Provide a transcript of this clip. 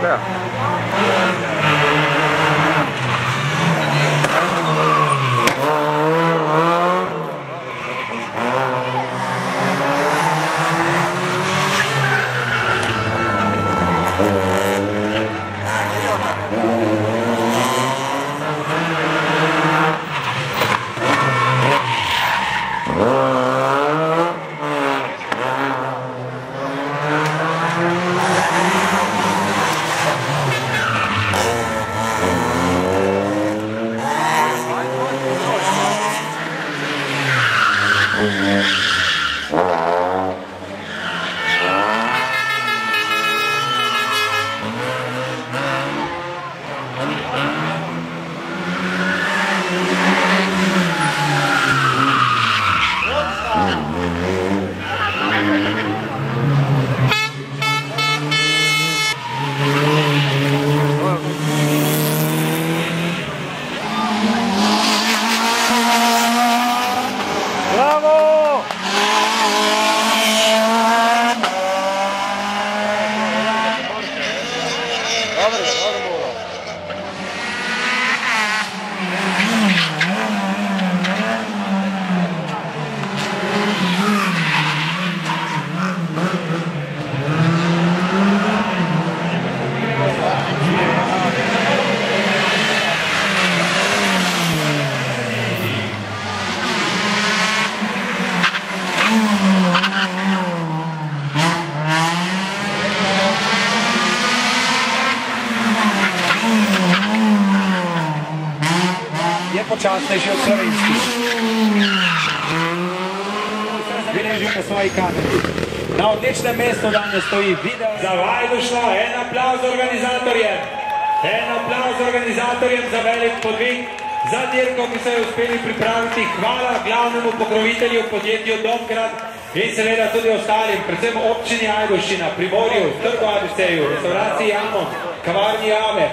Ja. Počasnejši od slovenskih. Vidim po svoji kameri. Na odličnem mestu danes stoji video. Za Vajdušno, en aplauz organizatorjem. En aplauz organizatorjem za velik podvig. Za dirko, ki so jo uspeli pripraviti. Hvala glavnemu pokrovitelju podjetju Domgrad in seveda tudi ostalim, predvsem občini Ajdovščina, Primorju, Trgu Ajdovščeju, restauraciji Jamon, kavarni Jave.